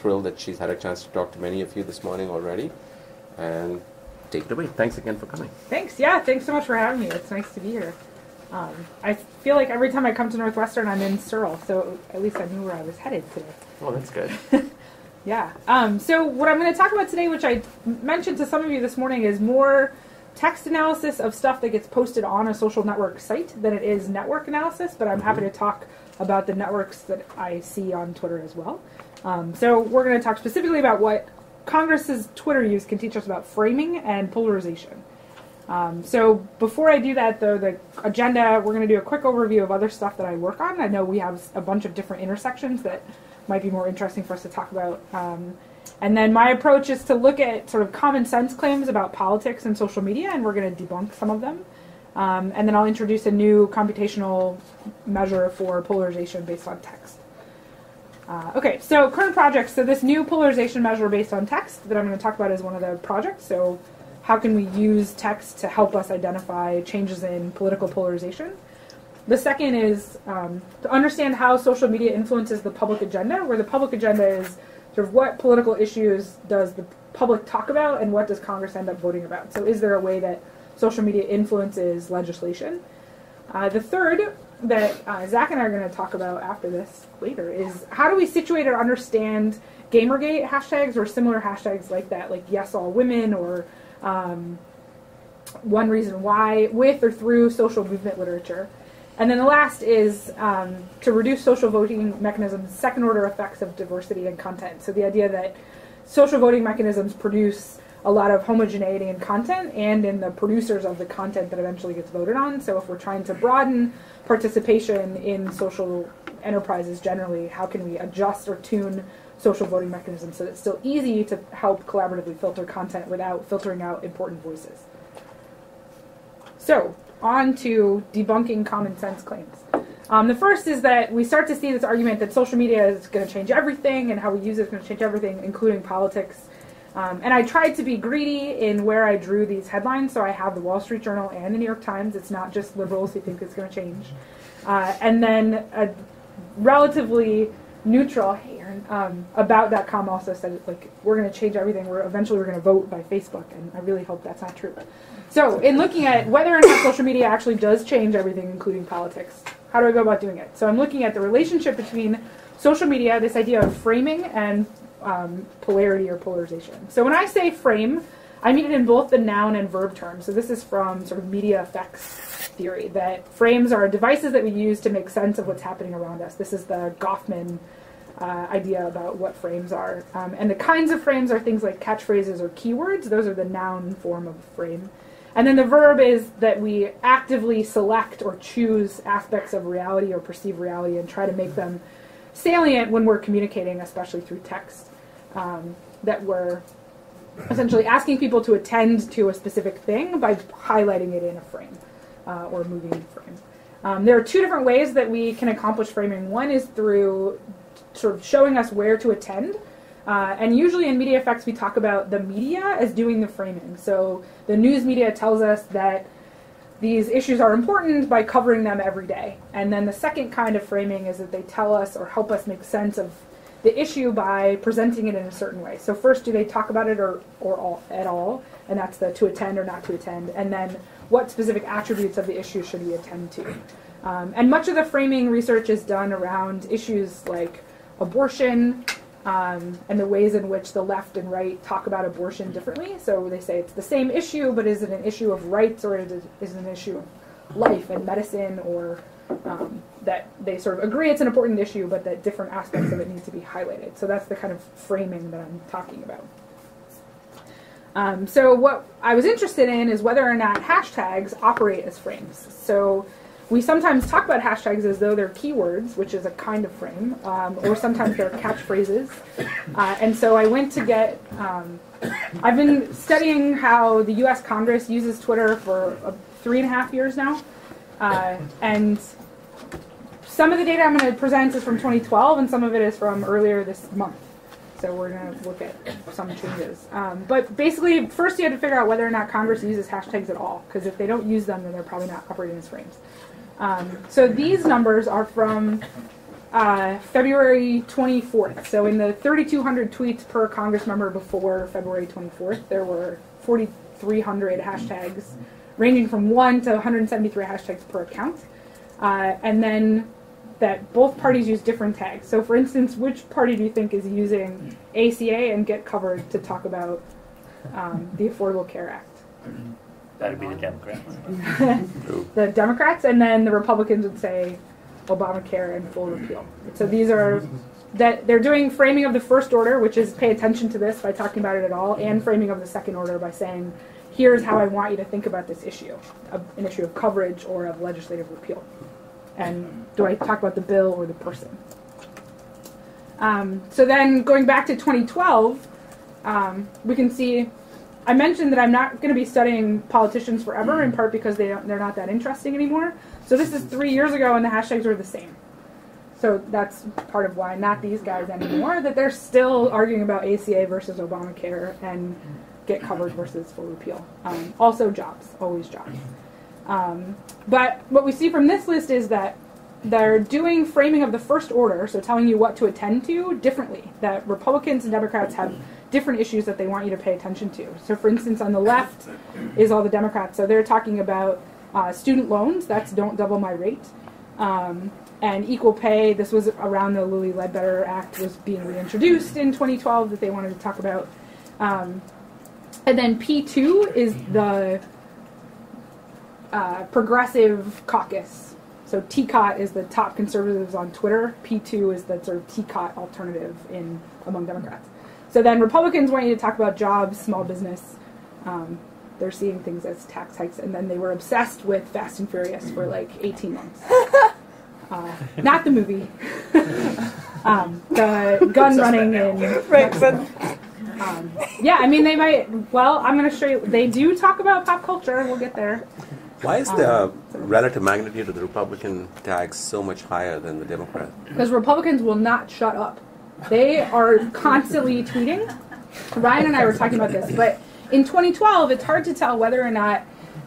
thrilled that she's had a chance to talk to many of you this morning already. And take it away. Thanks again for coming. Thanks. Yeah, thanks so much for having me. It's nice to be here. I feel like every time I come to Northwestern, I'm in Searle, so at least I knew where I was headed today. Oh, that's good. Yeah. So what I'm going to talk about today, which I mentioned to some of you this morning, is more text analysis of stuff that gets posted on a social network site than it is network analysis, but I'm happy to talk about the networks that I see on Twitter as well. So we're going to talk specifically about what Congress's Twitter use can teach us about framing and polarization. So before I do that, though, the agenda, we're going to do a quick overview of other stuff that I work on. I know we have a bunch of different intersections that might be more interesting for us to talk about. And then my approach is to look at sort of common sense claims about politics and social media, and we're going to debunk some of them. And then I'll introduce a new computational measure for polarization based on text. Okay, so current projects. So this new polarization measure based on text that I'm going to talk about is one of the projects. So how can we use text to help us identify changes in political polarization? The second is to understand how social media influences the public agenda, where the public agenda is sort of what political issues does the public talk about and what does Congress end up voting about. So is there a way that social media influences legislation? The third that Zach and I are going to talk about after this later is how do we situate or understand Gamergate hashtags or similar hashtags like that, like yes all women or one reason why, with or through social movement literature. And then the last is to reduce social voting mechanisms' second-order effects of diversity and content. So the idea that social voting mechanisms produce a lot of homogeneity in content and in the producers of the content that eventually gets voted on. So if we're trying to broaden participation in social enterprises generally, how can we adjust or tune social voting mechanisms so that it's still easy to help collaboratively filter content without filtering out important voices? So, on to debunking common sense claims. The first is that we start to see this argument that social media is going to change everything and how we use it is going to change everything, including politics. And I tried to be greedy in where I drew these headlines, so I have the Wall Street Journal and the New York Times. It's not just liberals who think it's going to change. And then a relatively neutral, hey Aaron, about.com also said, like, we're going to change everything. Eventually we're going to vote by Facebook, and I really hope that's not true. So in looking at whether or not social media actually does change everything, including politics, how do I go about doing it? So I'm looking at the relationship between social media, this idea of framing, and polarity or polarization. So when I say frame, I mean it in both the noun and verb terms. So this is from sort of media effects theory, that frames are devices that we use to make sense of what's happening around us. This is the Goffman idea about what frames are. And the kinds of frames are things like catchphrases or keywords. Those are the noun form of frame. And then the verb is that we actively select or choose aspects of reality or perceive reality and try to make them salient when we're communicating, especially through text, that we're essentially asking people to attend to a specific thing by highlighting it in a frame or moving the frame. There are two different ways that we can accomplish framing. One is through sort of showing us where to attend. And usually in media effects we talk about the media as doing the framing. So the news media tells us that these issues are important by covering them every day. And then the second kind of framing is that they tell us or help us make sense of the issue by presenting it in a certain way. So first, do they talk about it or at all? And that's the to attend or not to attend. And then what specific attributes of the issue should we attend to? And much of the framing research is done around issues like abortion, and the ways in which the left and right talk about abortion differently. So they say it's the same issue, but is it an issue of rights or is it an issue of life and medicine, or that they sort of agree it's an important issue, but that different aspects of it need to be highlighted. So that's the kind of framing that I'm talking about. So what I was interested in is whether or not hashtags operate as frames. So we sometimes talk about hashtags as though they're keywords, which is a kind of frame, or sometimes they're catchphrases. And so I went to get, I've been studying how the US Congress uses Twitter for 3.5 years now. And some of the data I'm going to present is from 2012, and some of it is from earlier this month. So we're going to look at some changes. But basically, first you had to figure out whether or not Congress uses hashtags at all, because if they don't use them, then they're probably not operating as frames. So these numbers are from February 24th. So in the 3,200 tweets per Congress member before February 24th, there were 4,300 hashtags, ranging from 1 to 173 hashtags per account. And then that both parties use different tags. So for instance, which party do you think is using ACA and Get Covered to talk about the Affordable Care Act? That would be the Democrats. The Democrats, and then the Republicans would say Obamacare and full repeal. So these are, that they're doing framing of the first order, which is pay attention to this by talking about it at all, and framing of the second order by saying, here's how I want you to think about this issue, an issue of coverage or of legislative repeal. And do I talk about the bill or the person? So then going back to 2012, we can see, I mentioned that I'm not going to be studying politicians forever, in part because they're not that interesting anymore. So this is 3 years ago, and the hashtags were the same. So that's part of why not these guys anymore, that they're still arguing about ACA versus Obamacare and Get Covered versus full repeal. Also jobs, always jobs. But what we see from this list is that they're doing framing of the first order, so telling you what to attend to differently, that Republicans and Democrats have different issues that they want you to pay attention to. So for instance, on the left is all the Democrats. So they're talking about student loans, that's don't double my rate, and equal pay. This was around the Lilly Ledbetter Act was being reintroduced in 2012 that they wanted to talk about. And then P2 is the Progressive Caucus. So TCOT is the top conservatives on Twitter. P2 is the sort of TCOT alternative among Democrats. So then Republicans want you to talk about jobs, small business. They're seeing things as tax hikes, and then they were obsessed with Fast and Furious for like 18 months. Not the movie. The gun running in. Right, but yeah, I mean, they might. Well, I'm going to show you. They do talk about pop culture. We'll get there. Why is the relative magnitude of the Republican tags so much higher than the Democrat? Because Republicans will not shut up. They are constantly tweeting. Ryan and I were talking about this, but in 2012, it's hard to tell whether or not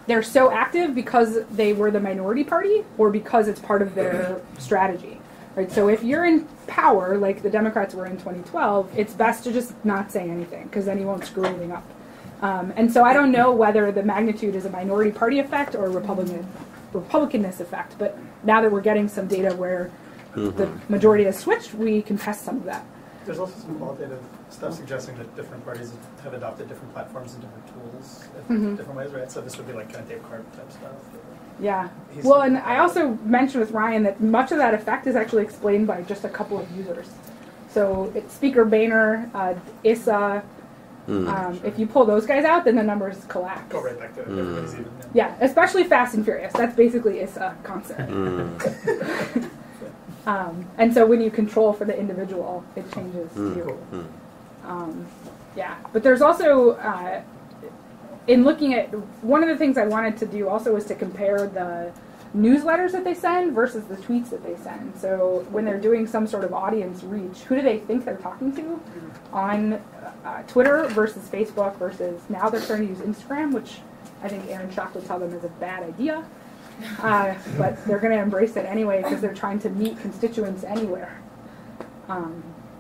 they're so active because they were the minority party or because it's part of their strategy. Right? So if you're in power, like the Democrats were in 2012, it's best to just not say anything because then you won't screw anything up. And so I don't know whether the magnitude is a minority party effect or a Republicanness effect, but now that we're getting some data where the majority has switched, we can test some of that. There's also some qualitative stuff suggesting that different parties have adopted different platforms and different tools in different ways, right? So this would be like kind of Dave Card type stuff. Yeah. Well, and I also mentioned with Ryan that much of that effect is actually explained by just a couple of users. So it's Speaker Boehner, Issa. If you pull those guys out, then the numbers collapse. Go right back to everybody's even. Yeah, especially Fast and Furious. That's basically Issa concept. And so when you control for the individual, it changes too. Yeah, but there's also, in looking at, one of the things I wanted to do also was to compare the newsletters that they send versus the tweets that they send. So when they're doing some sort of audience reach, who do they think they're talking to on Twitter versus Facebook versus now they're starting to use Instagram, which I think Aaron Schock would tell them is a bad idea. But they're going to embrace it anyway because they're trying to meet constituents anywhere.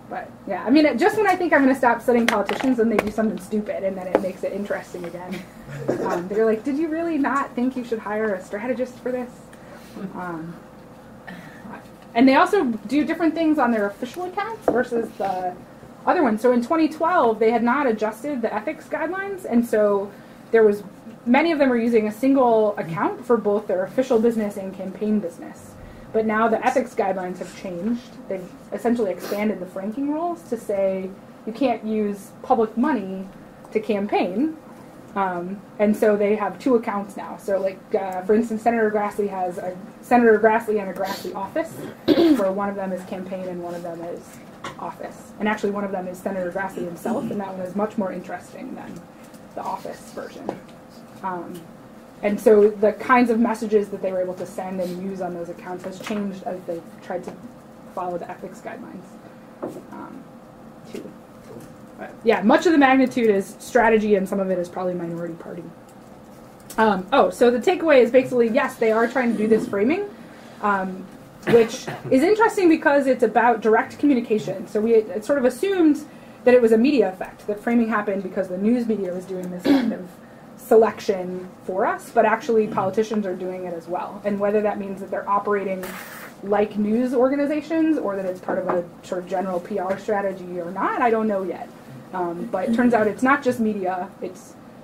But yeah, I mean, just when I think I'm going to stop studying politicians, then they do something stupid, and then it makes it interesting again. They're like, did you really not think you should hire a strategist for this? And they also do different things on their official accounts versus the other ones. So in 2012, they had not adjusted the ethics guidelines, and so there was many of them were using a single account for both their official business and campaign business. But now the ethics guidelines have changed. They've essentially expanded the franking rules to say you can't use public money to campaign. And so they have two accounts now. So like, for instance, Senator Grassley has a Senator Grassley and a Grassley office, where one of them is campaign and one of them is office. And actually one of them is Senator Grassley himself, and that one is much more interesting than the office version. And so the kinds of messages that they were able to send and use on those accounts has changed as they've tried to follow the ethics guidelines too. But yeah, much of the magnitude is strategy and some of it is probably minority party. So the takeaway is basically, yes, they are trying to do this framing. which is interesting because it's about direct communication. So it sort of assumed that it was a media effect, that framing happened because the news media was doing this kind of selection for us, but actually politicians are doing it as well. And whether that means that they're operating like news organizations or that it's part of a sort of general PR strategy or not, I don't know yet. But it turns out it's not just media,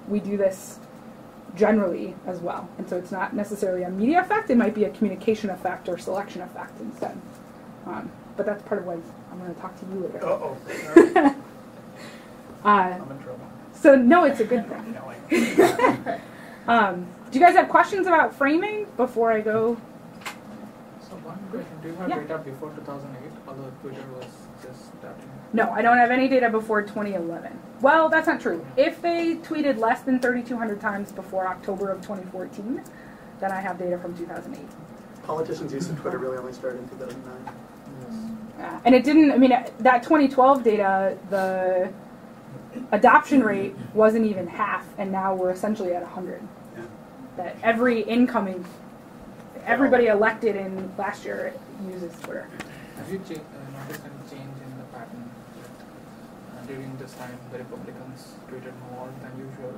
we do this generally as well. And so it's not necessarily a media effect, it might be a communication effect or selection effect instead. But that's part of what I'm going to talk to you later. Uh-oh. I'm in trouble. So no, it's a good thing. No, Do you guys have questions about framing before I go? So one question, do you have Yeah. data before 2008, although Twitter was just starting? No, I don't have any data before 2011. Well, that's not true. If they tweeted less than 3,200 times before October of 2014, then I have data from 2008. Politicians' use of Twitter really only started in 2009. And it didn't, I mean, that 2012 data, the adoption rate wasn't even half, and now we're essentially at 100. Yeah. That everybody elected in last year uses Twitter. Have you noticed any change in the pattern during this time? The Republicans tweeted more than usual.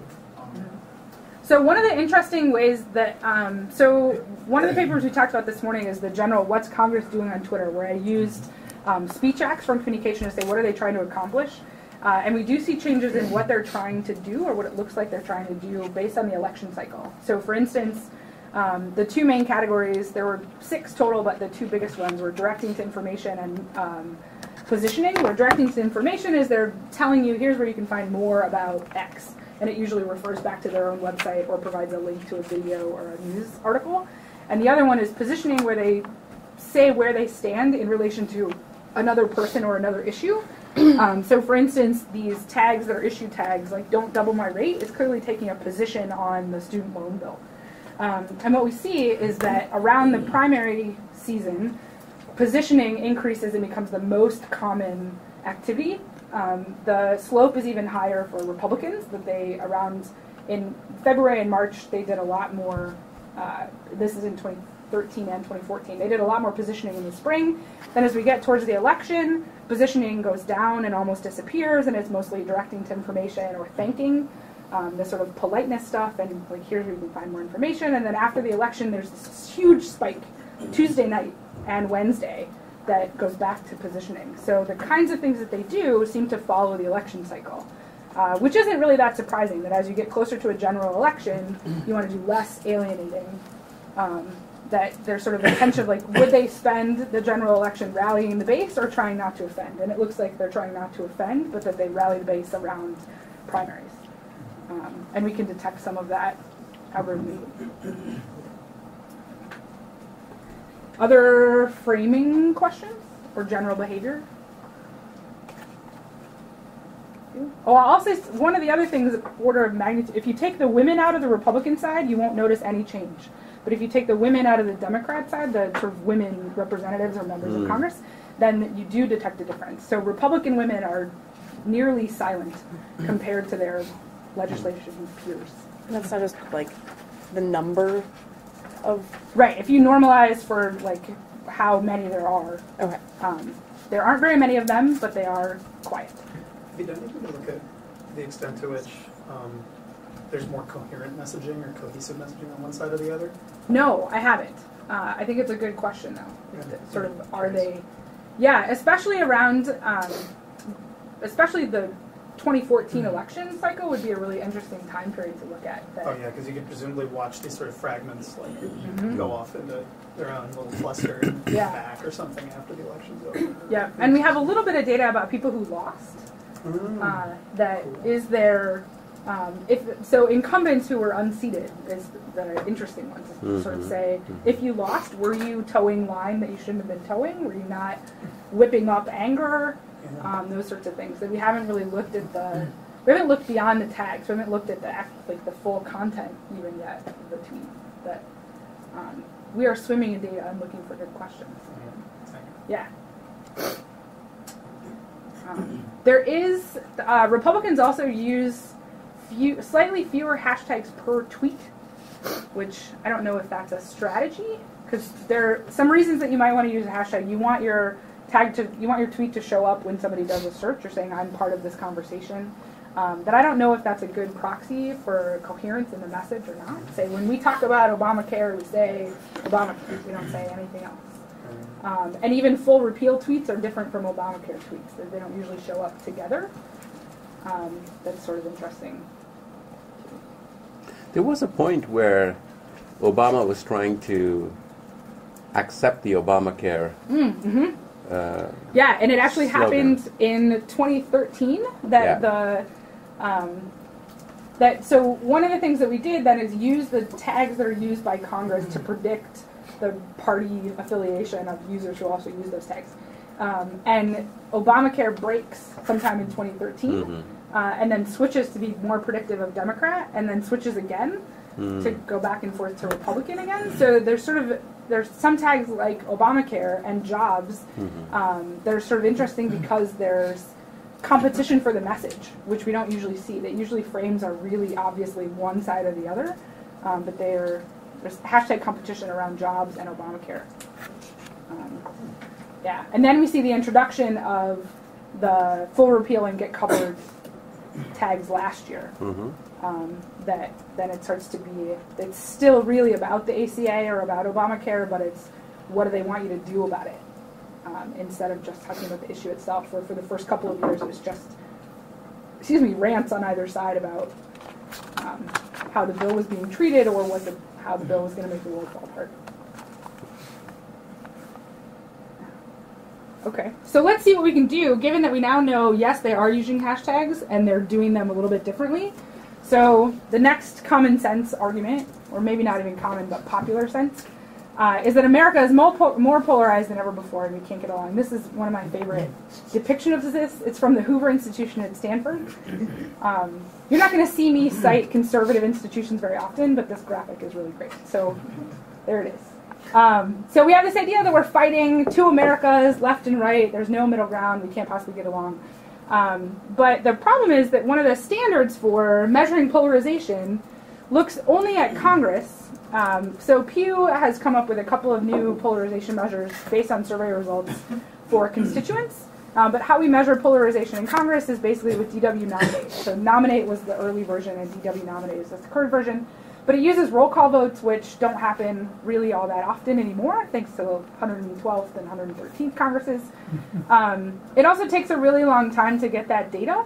So one of the interesting ways that, so one of the papers we talked about this morning is the general What's Congress Doing on Twitter, where I used speech acts from communication to say what are they trying to accomplish. And we do see changes in what they're trying to do or what it looks like they're trying to do based on the election cycle. So for instance, the two main categories, there were 6 total, but the 2 biggest ones were directing to information and positioning. Where directing to information is they're telling you here's where you can find more about X. And it usually refers back to their own website or provides a link to a video or a news article. And the other one is positioning, where they say where they stand in relation to another person or another issue. So for instance, these tags that are issue tags, like don't double my rate, is clearly taking a position on the student loan bill. And what we see is that around the primary season, positioning increases and becomes the most common activity. The slope is even higher for Republicans, that they around in February and March they did a lot more, this is in 2013 and 2014, they did a lot more positioning in the spring. Then as we get towards the election, positioning goes down and almost disappears, and it's mostly directing to information or thanking, the sort of politeness stuff, and like here's where you can find more information. And then after the election there's this huge spike Tuesday night and Wednesday that goes back to positioning. So the kinds of things that they do seem to follow the election cycle, which isn't really that surprising, that as you get closer to a general election, you want to do less alienating. That there's sort of a tension of like, would they spend the general election rallying the base or trying not to offend? And it looks like they're trying not to offend, but that they rally the base around primaries. And we can detect some of that algorithmically. Other framing questions or general behavior? Oh, I'll say one of the other things, order of magnitude, if you take the women out of the Republican side, you won't notice any change. But if you take the women out of the Democrat side, the sort of women representatives or members of Congress, then you do detect a difference. So Republican women are nearly silent compared to their legislation peers. And that's not just like the number of... Right, if you normalize for like how many there are, Okay. There aren't very many of them, but they are quiet. Have you done anything to look at the extent to which there's more coherent messaging or cohesive messaging on one side or the other? No, I haven't. I think it's a good question, though. Yeah. Sort of, are they... Yeah, especially around... especially the 2014 election cycle would be a really interesting time period to look at. Oh yeah, because you could presumably watch these sort of fragments like go off into their own little cluster and come back or something after the election's over. Yeah, and we have a little bit of data about people who lost. That is their... so incumbents who were unseated is the interesting one to sort of say, if you lost, were you towing line that you shouldn't have been towing? Were you not whipping up anger? Those sorts of things. That we haven't really looked at we haven't looked beyond the tags. We haven't looked at the full content even yet of the tweet. That we are swimming in data and looking for good questions. Yeah. There is Republicans also use slightly fewer hashtags per tweet, which I don't know if that's a strategy, because there are some reasons that you might want to use a hashtag. You want your tweet to show up when somebody does a search. You're saying I'm part of this conversation. That I don't know if that's a good proxy for coherence in the message or not. Say when we talk about Obamacare, we say Obamacare. We don't say anything else. And even full repeal tweets are different from Obamacare tweets. They don't usually show up together. That's sort of interesting. There was a point where Obama was trying to accept the Obamacare. Yeah, and it actually slogan. happened in 2013. So one of the things that we did then is use the tags that are used by Congress to predict the party affiliation of users who also use those tags. And Obamacare breaks sometime in 2013, and then switches to be more predictive of Democrat, and then switches again to go back and forth to Republican again. So there's some tags like Obamacare and jobs. They're sort of interesting because there's competition for the message, which we don't usually see. That usually frames are really obviously one side or the other, but there's hashtag competition around jobs and Obamacare. Yeah, and then we see the introduction of the full repeal and get covered tags last year. That then it starts to be, it's still really about the ACA or about Obamacare, but it's what do they want you to do about it, instead of just talking about the issue itself. Where for the first couple of years it was just, rants on either side about how the bill was being treated or how the bill was going to make the world fall apart. Okay, so let's see what we can do, given that we now know, yes, they are using hashtags, and they're doing them a little bit differently. So the next common sense argument, or maybe not even common, but popular sense, is that America is more polarized than ever before, and we can't get along. This is one of my favorite depictions of this. It's from the Hoover Institution at Stanford. You're not going to see me cite conservative institutions very often, but this graphic is really great. So there it is. So we have this idea that we're fighting two Americas, left and right. There's no middle ground. We can't possibly get along. But the problem is that one of the standards for measuring polarization looks only at Congress. So Pew has come up with a couple of new polarization measures based on survey results for constituents. But how we measure polarization in Congress is basically with DW Nominate. So Nominate was the early version, and DW Nominate is the current version. But it uses roll call votes, which don't happen really all that often anymore, thanks to the 112th and 113th Congresses. It also takes a really long time to get that data.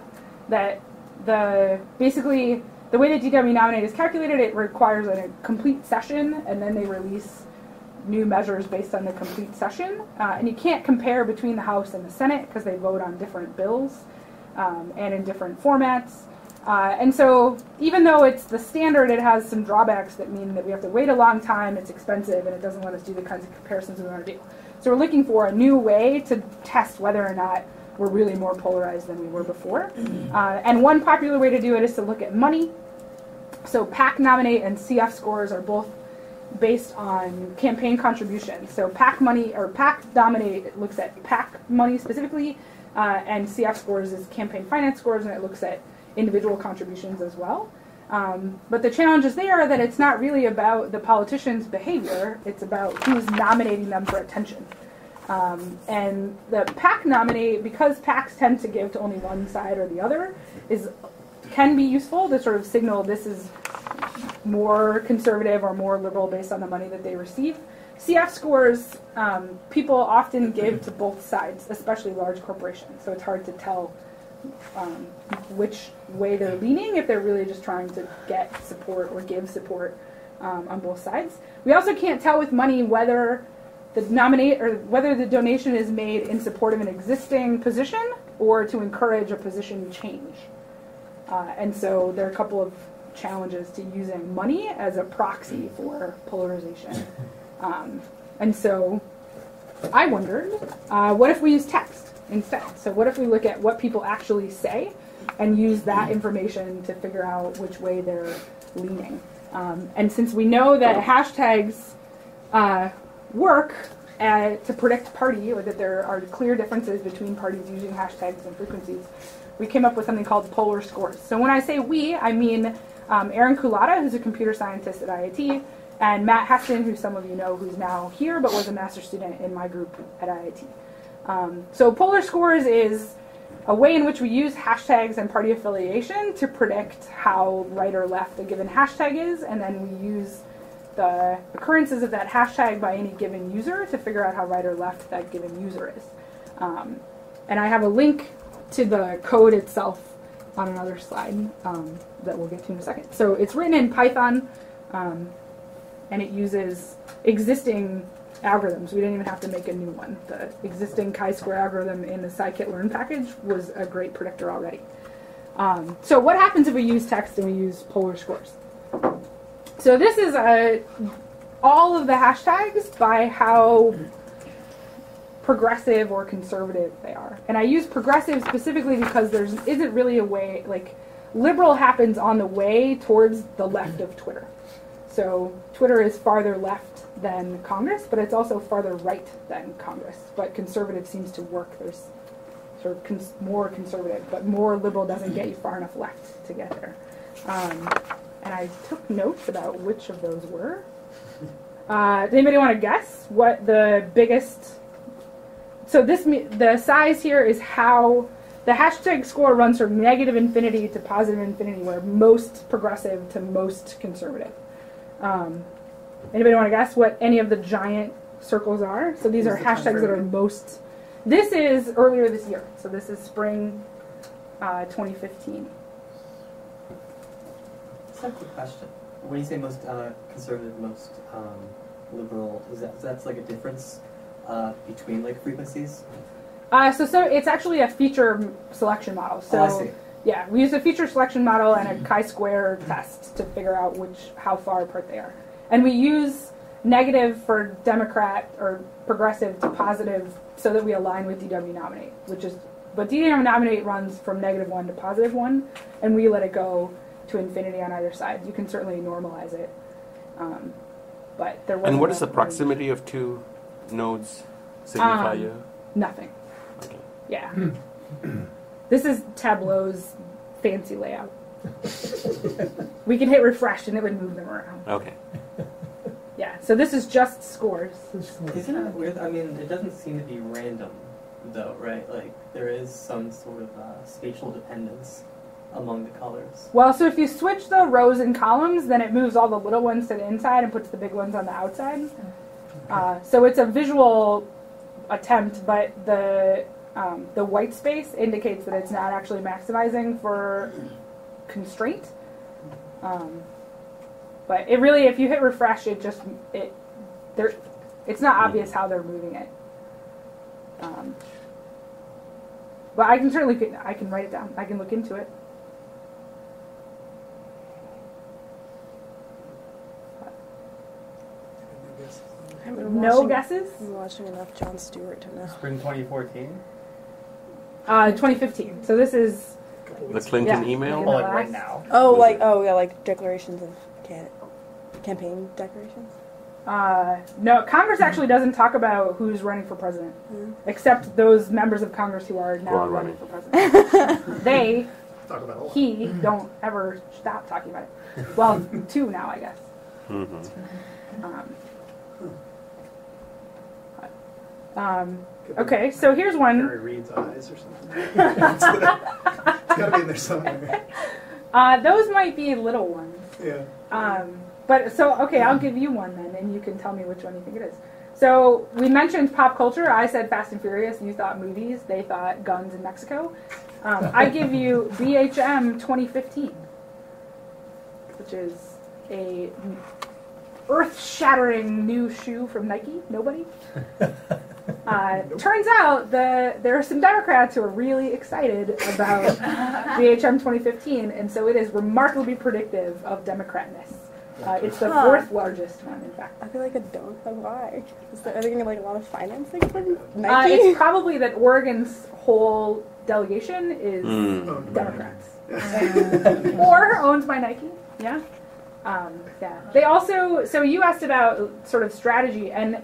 Basically, the way that DW Nominate is calculated, it requires a complete session, and then they release new measures based on the complete session. And you can't compare between the House and the Senate because they vote on different bills and in different formats. And so even though it's the standard, it has some drawbacks that mean that we have to wait a long time, it's expensive, and it doesn't let us do the kinds of comparisons we want to do. So we're looking for a new way to test whether or not we're really more polarized than we were before. And one popular way to do it is to look at money. So PAC Nominate and CF scores are both based on campaign contributions. So PAC Nominate looks at PAC money specifically, and CF scores is campaign finance scores, and it looks at individual contributions as well. But the challenges there are that it's not really about the politician's behavior, it's about who's nominating them for attention. And the PAC Nominate, because PACs tend to give to only one side or the other, can be useful to sort of signal this is more conservative or more liberal based on the money that they receive. CF scores, people often give to both sides, especially large corporations, so it's hard to tell which way they're leaning, if they're really just trying to get support or give support on both sides. We also can't tell with money whether the donation is made in support of an existing position or to encourage a position change. And so there are a couple of challenges to using money as a proxy for polarization. And so I wondered, what if we use text instead? So what if we look at what people actually say and use that information to figure out which way they're leaning? And since we know that hashtags work to predict party, or that there are clear differences between parties using hashtags and frequencies, we came up with something called polar scores. So when I say we, I mean Aaron Kulata, who's a computer scientist at IIT, and Matt Heston, who some of you know, who's now here, but was a master's student in my group at IIT. So polar scores is a way in which we use hashtags and party affiliation to predict how right or left a given hashtag is, and then we use the occurrences of that hashtag by any given user to figure out how right or left that given user is. And I have a link to the code itself on another slide that we'll get to in a second. So it's written in Python, and it uses existing algorithms. We didn't even have to make a new one. The existing chi-square algorithm in the scikit-learn package was a great predictor already. So what happens if we use text and we use polar scores? So this is all of the hashtags by how progressive or conservative they are. And I use progressive specifically because there isn't really a way, like, liberal happens on the way towards the left of Twitter. So Twitter is farther left than Congress, but it's also farther right than Congress. But conservative seems to work. There's sort of more conservative, but more liberal doesn't get you far enough left to get there. And I took notes about which of those were. Does anybody want to guess what the biggest... So the size here is how the hashtag score runs from negative infinity to positive infinity, where most progressive to most conservative. Anybody want to guess what any of the giant circles are? So these are hashtags that are most... This is earlier this year. So this is spring 2015. Just a quick question. When you say most conservative, most liberal, that's like a difference between like frequencies? So it's actually a feature selection model. So I see. Yeah, we use a feature selection model and a chi-square test to figure out how far apart they are. And we use negative for Democrat or progressive to positive so that we align with DW nominate, but DW nominate runs from -1 to +1, and we let it go to infinity on either side. You can certainly normalize it, but there wasn't. And what does the range. proximity of two nodes signify here? Nothing. Okay. Yeah. This is Tableau's fancy layout. We can hit refresh and it would move them around. Okay. Yeah, so this is just scores. Isn't it weird? I mean, it doesn't seem to be random, though, right? Like, there is some sort of spatial dependence among the colors. Well, so if you switch the rows and columns, then it moves all the little ones to the inside and puts the big ones on the outside. So it's a visual attempt, but the white space indicates that it's not actually maximizing for constraint. But it really, if you hit refresh, it's not obvious how they're moving it. But I can certainly, I can write it down. I can look into it. No guesses? I'm watching enough Jon Stewart to know. Spring 2014? 2015. So this is... The Clinton Yeah. email? Yeah. Oh, like right now? Oh, Was like it? like declarations of campaign declarations. No, Congress actually doesn't talk about who's running for president, except those members of Congress who are now Who are running running. for president. They, Talk about a lot. he, don't ever stop talking about it. Well, two now, I guess. Okay, so here's one. Harry Reid's eyes or something. It's got to be in there somewhere. Those might be little ones. Yeah. But so, okay, I'll give you one then, and you can tell me which one you think it is. So we mentioned pop culture. I said Fast and Furious. You thought movies. They thought guns in Mexico. I give you BHM 2015, which is a earth-shattering new shoe from Nike. Nobody? Turns out there are some Democrats who are really excited about BHM 2015, and so it is remarkably predictive of Democratness. It's the fourth largest one, in fact. I feel like I don't know why. Are they getting like a lot of financing from Nike? It's probably that Oregon's whole delegation is Democrats. Or owned by Nike, yeah. Yeah. They also, so you asked about sort of strategy, and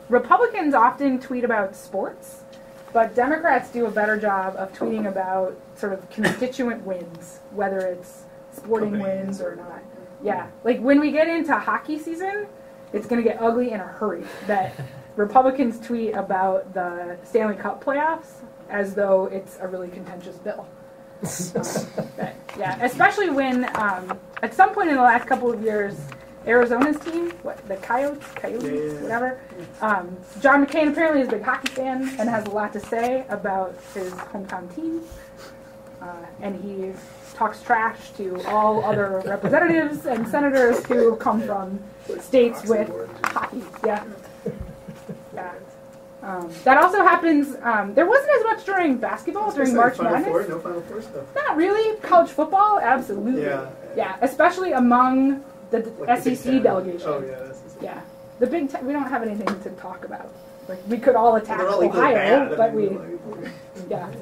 Republicans often tweet about sports, but Democrats do a better job of tweeting about sort of constituent wins, whether it's sporting Companies wins or not. Yeah, like when we get into hockey season, it's going to get ugly in a hurry. That Republicans tweet about the Stanley Cup playoffs as though it's a really contentious bill. Yeah, especially when at some point in the last couple of years, Arizona's team, the Coyotes, whatever. John McCain apparently is a big hockey fan and has a lot to say about his hometown team. And he talks trash to all other representatives and senators who come from states with hockey. Yeah. That also happens. There wasn't as much during basketball, during March Madness. No Final Four stuff. Not really. College football, absolutely. Yeah, especially among the Like the Big SEC Ten. delegation. Oh yeah, SEC. Yeah, the Big Ten. We don't have anything to talk about. Like we could all attack They're all equally Ohio, bad. but I mean,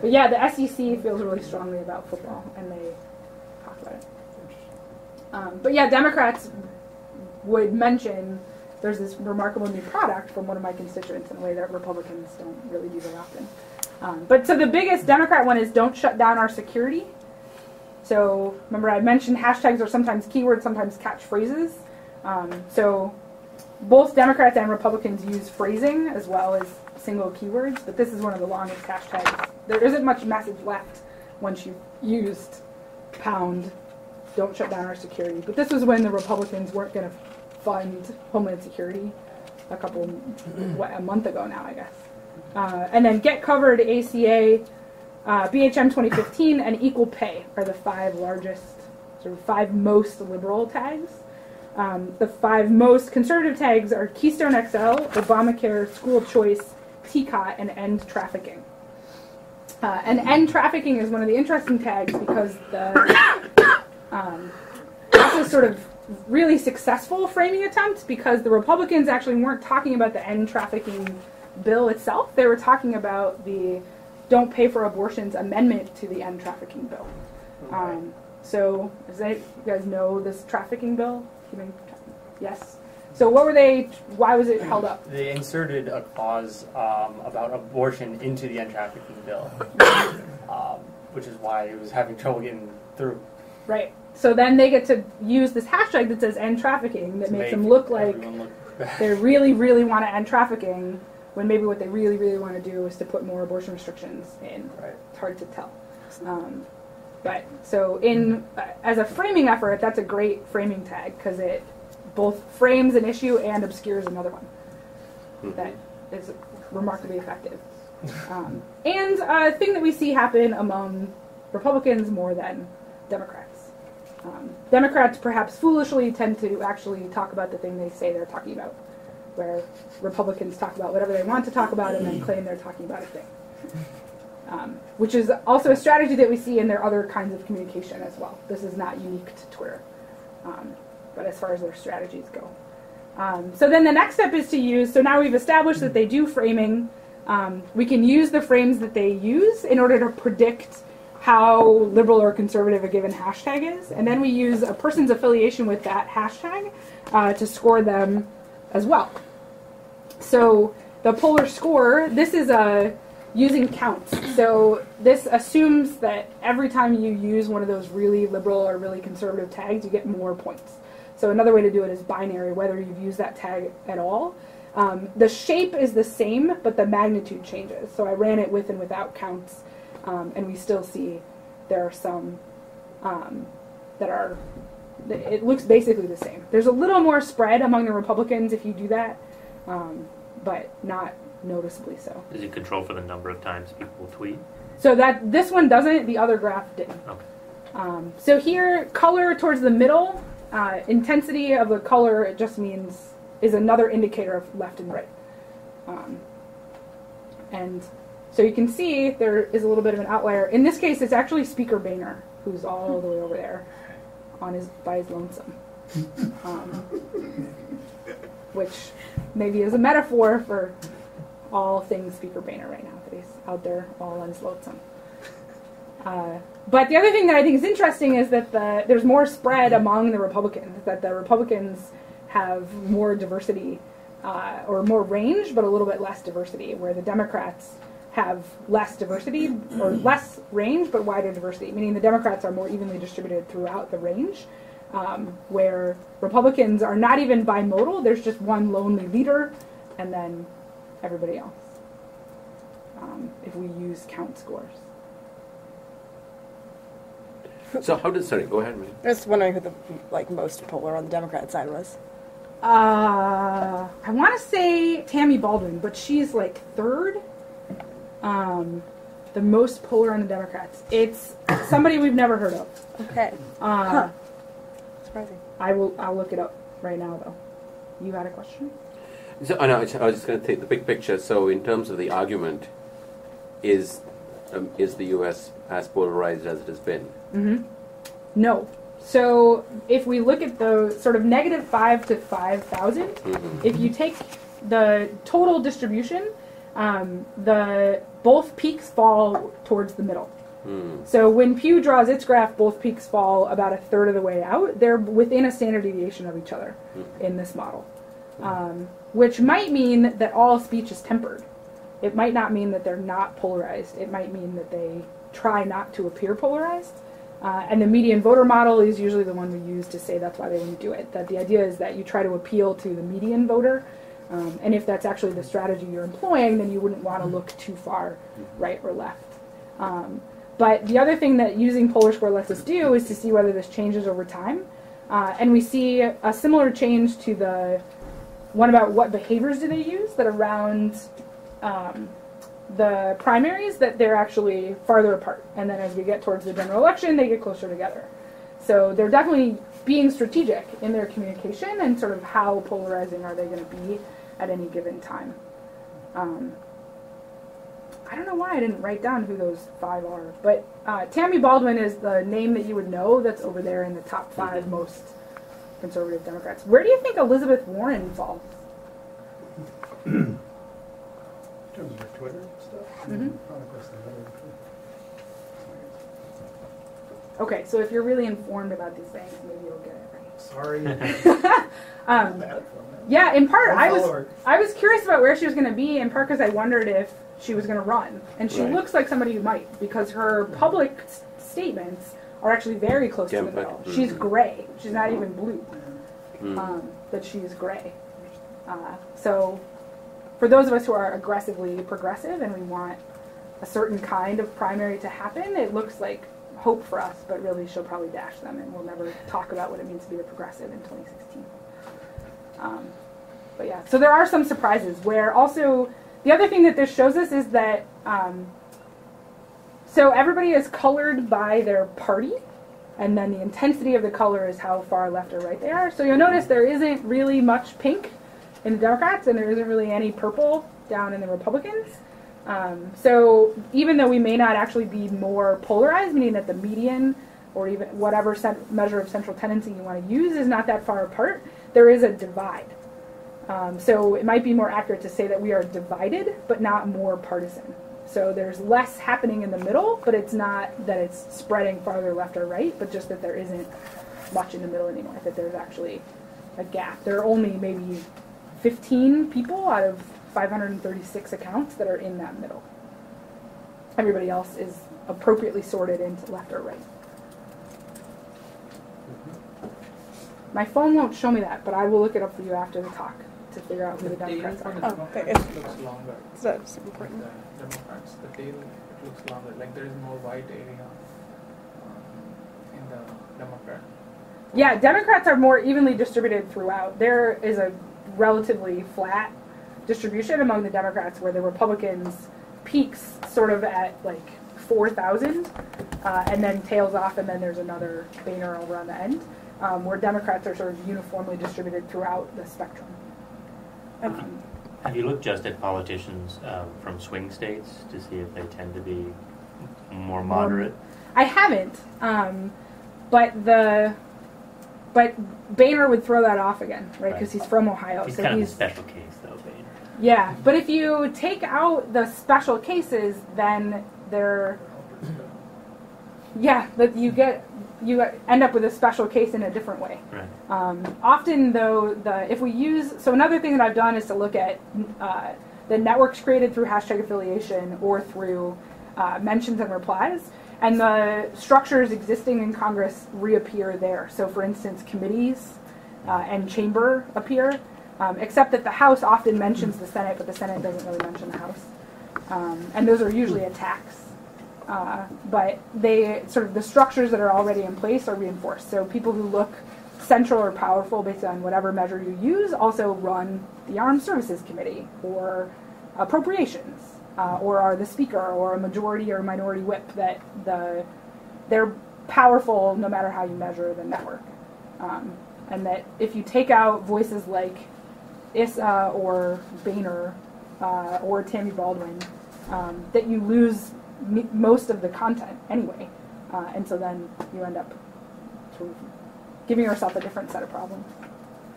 but yeah, the SEC feels really strongly about football, and they talk about it. But yeah, Democrats would mention there's this remarkable new product from one of my constituents in a way that Republicans don't really do very often. But so the biggest Democrat one is don't shut down our security. So remember I mentioned hashtags are sometimes keywords, sometimes catchphrases. So both Democrats and Republicans use phrasing as well as single keywords, but this is one of the longest hashtags. There isn't much message left once you've used pound, don't shut down our security. But this was when the Republicans weren't going to fund Homeland Security a month ago now, I guess. And then Get Covered, ACA, BHM 2015, and Equal Pay are the five most liberal tags. The five most conservative tags are Keystone XL, Obamacare, School Choice, TCOT, and End Trafficking. And End Trafficking is one of the interesting tags because that's a sort of really successful framing attempt because the Republicans actually weren't talking about the End Trafficking bill itself. They were talking about the Don't Pay for Abortions amendment to the End Trafficking bill. So, you guys know this trafficking bill? Yes. So why was it held up? They inserted a clause about abortion into the anti-trafficking bill, which is why it was having trouble getting through. Right. So then they get to use this hashtag that says end trafficking that makes them look like they really, really want to end trafficking when maybe what they really, really want to do is to put more abortion restrictions in. Right. It's hard to tell. But so as a framing effort, that's a great framing tag because it both frames an issue and obscures another one. That is remarkably effective. And a thing that we see happen among Republicans more than Democrats. Democrats perhaps foolishly tend to actually talk about the thing they say they're talking about, where Republicans talk about whatever they want to talk about and then claim they're talking about a thing. Which is also a strategy that we see in their other kinds of communication as well. This is not unique to Twitter, but as far as their strategies go. So then the next step is to use, so now we've established that they do framing. We can use the frames that they use in order to predict how liberal or conservative a given hashtag is, and then we use a person's affiliation with that hashtag to score them as well. So the polar score, this is using counts. So this assumes that every time you use one of those really liberal or really conservative tags, you get more points. So another way to do it is binary, whether you've used that tag at all. The shape is the same, but the magnitude changes. So I ran it with and without counts. And we still see there are some it looks basically the same. There's a little more spread among the Republicans if you do that, but not noticeably so. Is it control for the number of times people tweet? So this one doesn't, the other graph didn't. Okay. So here, color towards the middle, intensity of the color, it just means, is another indicator of left and right. And so you can see there is a little bit of an outlier. In this case, it's actually Speaker Boehner, who's all the way over there by his lonesome. Which maybe is a metaphor for all things Speaker Boehner right now, that he's out there all on his lonesome. But the other thing that I think is interesting is that there's more spread among the Republicans, that the Republicans have more diversity, or more range, but a little bit less diversity, where the Democrats have less diversity, or less range, but wider diversity, meaning the Democrats are more evenly distributed throughout the range, where Republicans are not even bimodal. There's just one lonely leader, and then everybody else. If we use count scores. So how does, sorry, go ahead, Ray. I was wondering who the most polar on the Democrat side was. I want to say Tammy Baldwin, but she's like third. The most polar on the Democrats. It's somebody we've never heard of. Okay. Surprising. I'll look it up right now, though. You had a question? So, no, I was just going to take the big picture. So, in terms of the argument, is the U.S. as polarized as it has been? Mm-hmm. No. So, if we look at the sort of -5 to 5,000, if you take the total distribution, both peaks fall towards the middle. So when Pew draws its graph, both peaks fall about a third of the way out. They're within a standard deviation of each other in this model, which might mean that all speech is tempered. It might not mean that they're not polarized. It might mean that they try not to appear polarized. And the median voter model is usually the one we use to say that's why they wouldn't do it. That the idea is that you try to appeal to the median voter, and if that's actually the strategy you're employing, then you wouldn't want to look too far right or left. But the other thing that using polar score lets us do is to see whether this changes over time. And we see a similar change to the one about what behaviors do they use, that around the primaries, that they're actually farther apart. And then as we get towards the general election, they get closer together. So they're definitely being strategic in their communication and sort of how polarizing are they going to be at any given time. I don't know why I didn't write down who those 5 are, but Tammy Baldwin is the name that you would know that's over there in the top 5 most conservative Democrats. Where do you think Elizabeth Warren falls? In terms of your Twitter stuff? Probably close to the other. Okay, so if you're really informed about these things, maybe you'll get it right. Sorry. Yeah, in part, I follower. was curious about where she was going to be, in part because I wondered if she was going to run. And she Right. looks like somebody who might, because her public statements are actually very close to the middle. She's gray. She's not even blue. But she's gray. So for those of us who are aggressively progressive and we want a certain kind of primary to happen, it looks like hope for us, but really she'll probably dash them, and we'll never talk about what it means to be a progressive in 2016. But yeah, so there are some surprises where also, the other thing that this shows us is that, so everybody is colored by their party, and then the intensity of the color is how far left or right they are. So you'll notice there isn't really much pink in the Democrats, and there isn't really any purple down in the Republicans. So even though we may not actually be more polarized, meaning that the median or even whatever measure of central tendency you want to use is not that far apart, there is a divide. So it might be more accurate to say that we are divided, but not more partisan. So there's less happening in the middle, but it's not that it's spreading farther left or right, but just that there isn't much in the middle anymore, that there's actually a gap. There are only maybe 15 people out of 536 accounts that are in that middle. Everybody else is appropriately sorted into left or right. My phone won't show me that, but I will look it up for you after the talk to figure out who the Democrats are. there It is. looks longer. So that's super important. The Democrats, the tail, it looks longer. Like there is more white area in the Democrat. Yeah, Democrats are more evenly distributed throughout. There is a relatively flat distribution among the Democrats, where the Republicans peaks sort of at like 4,000 and then tails off, and then there's another Boehner over on the end, where Democrats are sort of uniformly distributed throughout the spectrum. Have you looked just at politicians from swing states to see if they tend to be more moderate? I haven't, but Boehner would throw that off again, right? Because he's from Ohio. He's so kind he's of a special case, though, Boehner. Yeah, but if you take out the special cases, then they're but you end up with a special case in a different way. Right. Often, though, another thing that I've done is to look at the networks created through hashtag affiliation or through mentions and replies. And the structures existing in Congress reappear there. So, for instance, committees and chamber appear, except that the House often mentions the Senate, but the Senate doesn't really mention the House. And those are usually attacks. But they sort of the structures that are already in place are reinforced. So people who look central or powerful based on whatever measure you use also run the Armed Services Committee or appropriations. Or are the speaker or a majority or minority whip that they're powerful no matter how you measure the network. And that if you take out voices like Issa or Boehner or Tammy Baldwin, that you lose most of the content anyway. And so then you end up sort of giving yourself a different set of problems.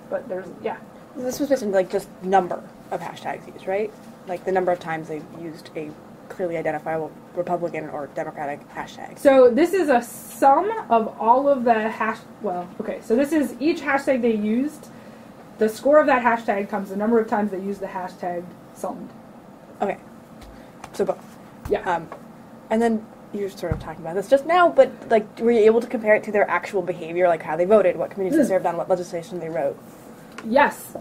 But there's, yeah. This was based on like just number of hashtags used, right? Like the number of times they used a clearly identifiable Republican or Democratic hashtag. So this is a sum of all of the so this is each hashtag they used. The score of that hashtag times the number of times they used the hashtag summed. Okay. So both. Yeah. And then you're sort of talking about this just now, but like were you able to compare it to their actual behavior, like how they voted, what committees they served on, what legislation they wrote? Yes.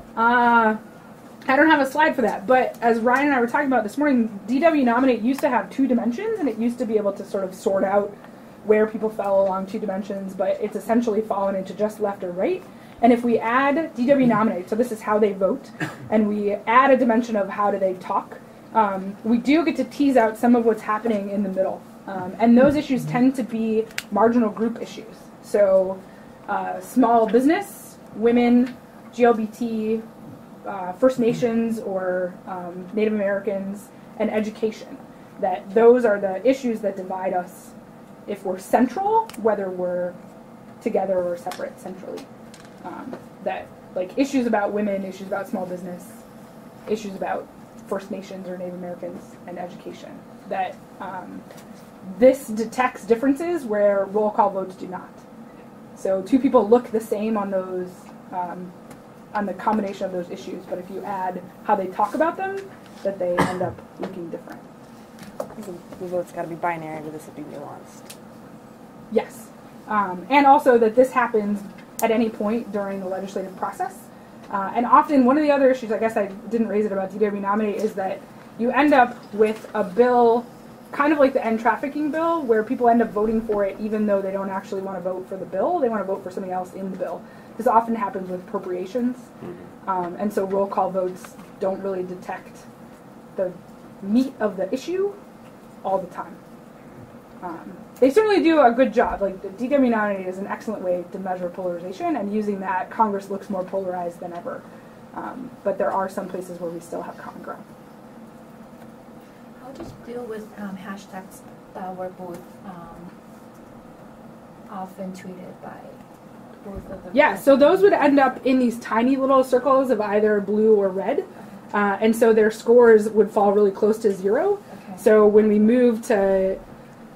I don't have a slide for that, but as Ryan and I were talking about this morning, DW Nominate used to have 2 dimensions, and it used to be able to sort of sort out where people fell along 2 dimensions, but it's essentially fallen into just left or right. And if we add DW Nominate, so this is how they vote, and we add a dimension of how do they talk, we do get to tease out some of what's happening in the middle. And those issues tend to be marginal group issues. So small business, women, GLBT, First Nations or Native Americans, and education. That those are the issues that divide us if we're central, whether we're together or separate centrally. That like issues about women, issues about small business, issues about First Nations or Native Americans, and education. That this detects differences where roll call votes do not. So 2 people look the same on those on the combination of those issues, but if you add how they talk about them, that they end up looking different. The vote's got to be binary, but this would be nuanced. Yes. And also that this happens at any point during the legislative process. And often one of the other issues, I guess I didn't raise it about DW Nominate, is that you end up with a bill kind of like the end trafficking bill, where people end up voting for it even though they don't actually want to vote for the bill. They want to vote for something else in the bill. This often happens with appropriations. And so roll call votes don't really detect the meat of the issue all the time. They certainly do a good job. Like the DW Nominate is an excellent way to measure polarization, and using that, Congress looks more polarized than ever. But there are some places where we still have common ground. How do you deal with hashtags that were both often tweeted by both of them? Yeah, so those would end up in these tiny little circles of either blue or red. And so their scores would fall really close to 0. Okay. So when we move to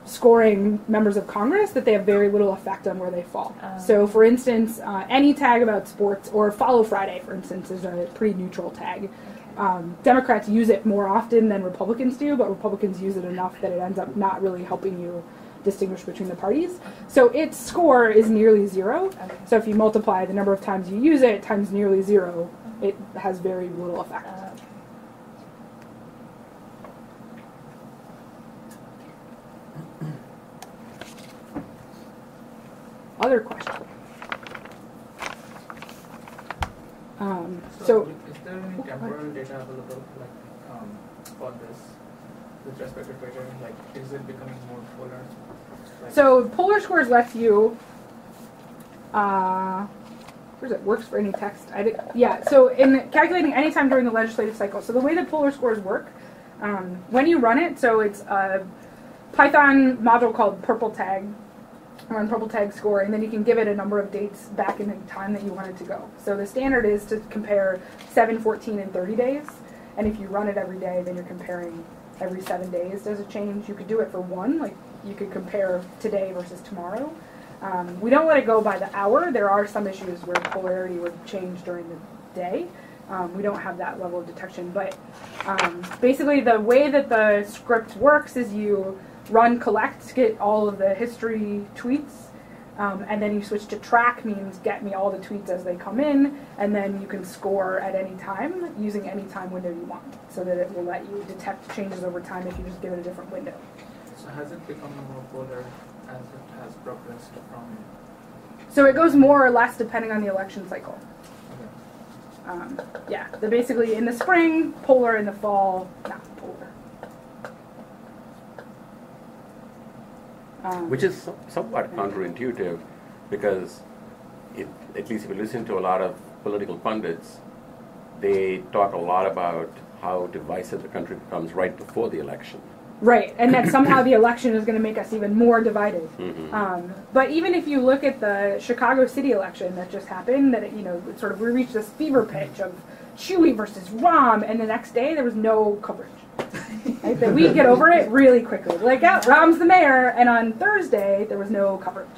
scoring members of Congress, that they have very little effect on where they fall. So for instance, any tag about sports, or Follow Friday, for instance, is a pretty neutral tag. Democrats use it more often than Republicans do, but Republicans use it enough that it ends up not really helping you distinguish between the parties. So its score is nearly 0. Okay. So if you multiply the number of times you use it times nearly 0, it has very little effect. Other questions? So is there any temporal data available, like for this, with respect to Twitter? Like, is it becoming more polar? Like, so polar scores lets you. Where's it? Works for any text. Yeah. So in calculating any time during the legislative cycle. So the way that polar scores work, when you run it, so it's a Python module called Purple Tag. Run Purple Tag score, and then you can give it a number of dates back in the time that you want it to go. So the standard is to compare 7, 14, and 30 days. And if you run it every day, then you're comparing every 7 days. Does it change? You could do it for 1, like you could compare today versus tomorrow. We don't let it go by the hour. There are some issues where polarity would change during the day. We don't have that level of detection. But basically the way that the script works is you run collect to get all of the history tweets. And then you switch to track, means get me all the tweets as they come in, and then you can score at any time using any time window you want, so that it will let you detect changes over time if you just give it a different window. So has it become more polar as it has progressed from? So it goes more or less depending on the election cycle. Okay. Yeah, basically in the spring, polar; in the fall, not polar. Which is somewhat counterintuitive, because at least if you listen to a lot of political pundits, they talk a lot about how divisive the country becomes right before the election. Right, and that somehow the election is going to make us even more divided. Mm-hmm. But even if you look at the Chicago city election that just happened, that it sort of we reached this fever pitch of Chewy versus Rahm, and the next day there was no coverage. Right? That we get over it really quickly. Like, yeah, Rahm's the mayor, and on Thursday there was no coverage.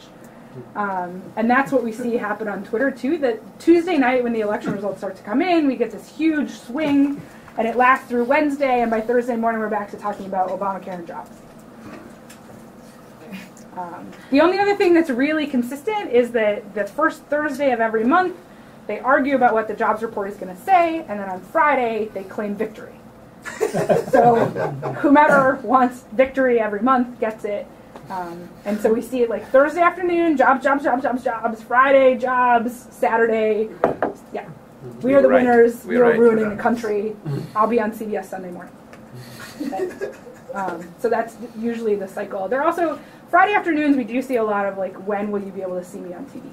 And that's what we see happen on Twitter too. That Tuesday night when the election results start to come in, we get this huge swing. And it lasts through Wednesday, and by Thursday morning we're back to talking about Obamacare and jobs. The only other thing that's really consistent is that the first Thursday of every month, they argue about what the jobs report is going to say, and then on Friday, they claim victory. So whomever wants victory every month gets it. And so we see it like Thursday afternoon, jobs, Friday, jobs, Saturday, yeah. We are the winners. We are ruining the country. I'll be on CBS Sunday morning. So that's usually the cycle. There are also Friday afternoons. We do see a lot of like, when will you be able to see me on TV?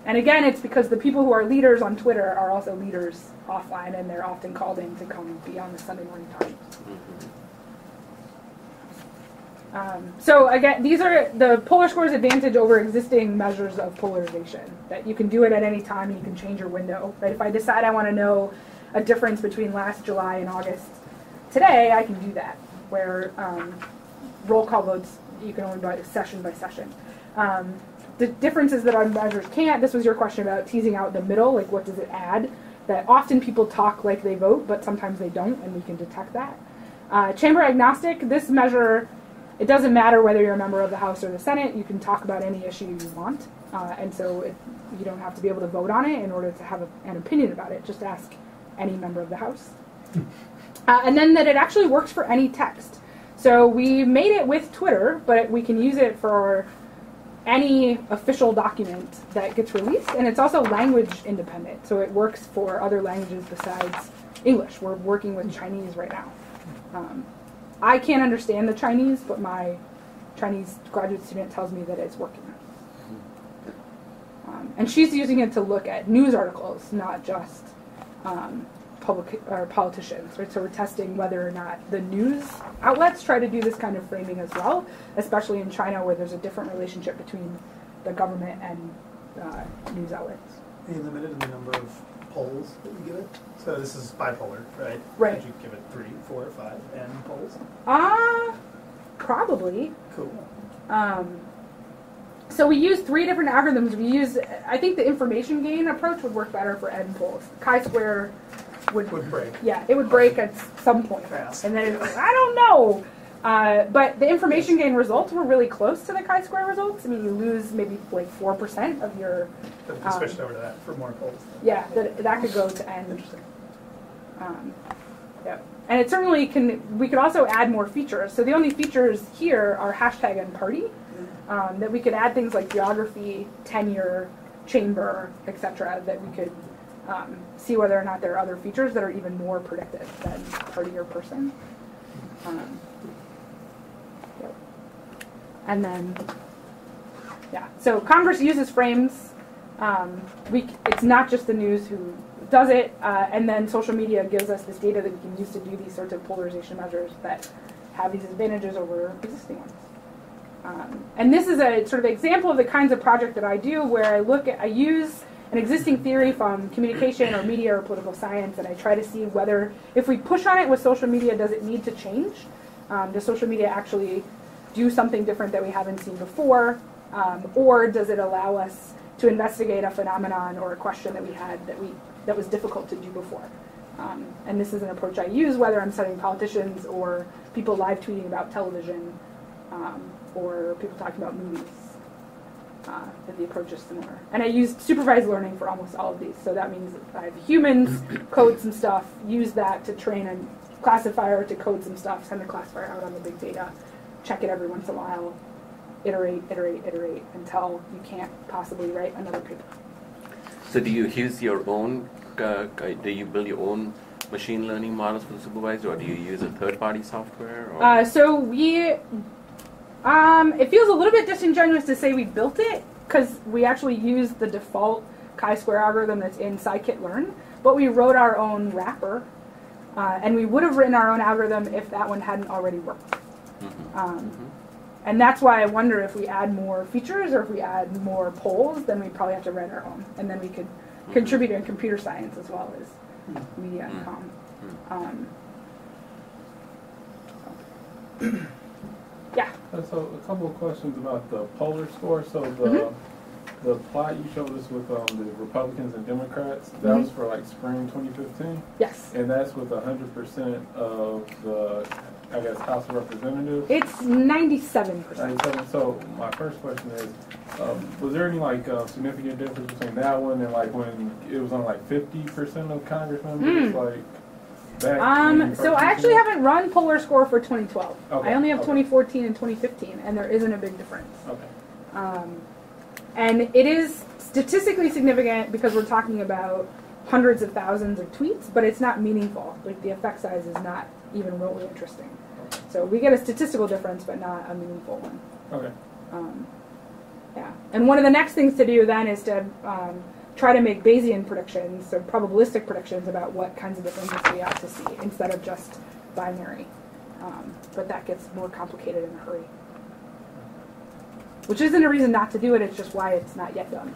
And again, it's because the people who are leaders on Twitter are also leaders offline, and they're often called in to come be on the Sunday morning talk shows. So again, these are the polar score's advantage over existing measures of polarization, that you can do it at any time and you can change your window. Right? If I decide I want to know a difference between last July and August today, I can do that, where roll call votes, you can only do session by session. The differences that our measures can't, this was your question about teasing out the middle, like what does it add, that often people talk like they vote, but sometimes they don't, and we can detect that. Chamber agnostic, this measure, it doesn't matter whether you're a member of the House or the Senate. You can talk about any issue you want. And so you don't have to be able to vote on it in order to have an opinion about it. Just ask any member of the House. And then that it actually works for any text. So we made it with Twitter, but we can use it for any official document that gets released. And it's also language independent. So it works for other languages besides English. We're working with Chinese right now. I can't understand the Chinese, but my Chinese graduate student tells me that it's working. And she's using it to look at news articles, not just public or politicians. Right? So we're testing whether or not the news outlets try to do this kind of framing as well, especially in China, where there's a different relationship between the government and news outlets. Are you limited in the number of polls that you give it? So this is bipolar, right? Right. Could you give it 3, 4, 5, N polls? Probably. Cool. So we use 3 different algorithms. We use, I think the information gain approach would work better for N polls. Chi-square would break. Yeah, it would break at some point. Fast. And then I don't know. But the information gain results were really close to the chi-square results. I mean, you lose maybe like 4% of your... But we switched over to that for more polls. Yeah, that could go to N. Interesting. Yeah. And it certainly can, we could also add more features. So the only features here are hashtag and party. That we could add things like geography, tenure, chamber, etc. That we could see whether or not there are other features that are even more predictive than party or person. And then, yeah. So Congress uses frames. It's not just the news who does it, and then social media gives us this data that we can use to do these sorts of polarization measures that have these advantages over existing ones. And this is a sort of example of the kinds of project that I do, where I use an existing theory from communication or media or political science, and I try to see whether, if we push on it with social media, does it need to change? Does social media actually do something different that we haven't seen before? Or does it allow us to investigate a phenomenon or a question that we had that was difficult to do before? And this is an approach I use whether I'm studying politicians or people live tweeting about television or people talking about movies. That the approach is similar. And I use supervised learning for almost all of these. So that means I have humans code some stuff, use that to train a classifier to code some stuff, send the classifier out on the big data, check it every once in a while, iterate until you can't possibly write another paper. So do you use your own, do you build your own machine learning models for the supervisor, or do you use a third-party software? Or? So we, it feels a little bit disingenuous to say we built it, because we actually used the default chi-square algorithm that's in scikit-learn, but we wrote our own wrapper, and we would have written our own algorithm if that one hadn't already worked. And that's why I wonder if we add more features or if we add more polls, then we probably have to write our own. And then we could contribute in computer science as well as media and comm. Yeah. So a couple of questions about the polar score. So the plot you showed us with the Republicans and Democrats, that was for like spring 2015? Yes. And that's with 100% of the, I guess, House of Representatives? It's 97%. 97. So my first question is, was there any like significant difference between that one and like when it was on like 50% of Congress members? Like back so I actually haven't run polar score for 2012. Okay. I only have 2014 and 2015, and there isn't a big difference. Okay. And it is statistically significant because we're talking about hundreds of thousands of tweets, but it's not meaningful. Like the effect size is not even remotely interesting. So we get a statistical difference, but not a meaningful one. Okay. Yeah. And one of the next things to do then is to try to make Bayesian predictions, so probabilistic predictions about what kinds of differences we ought to see instead of just binary. But that gets more complicated in a hurry. Which isn't a reason not to do it, it's just why it's not yet done.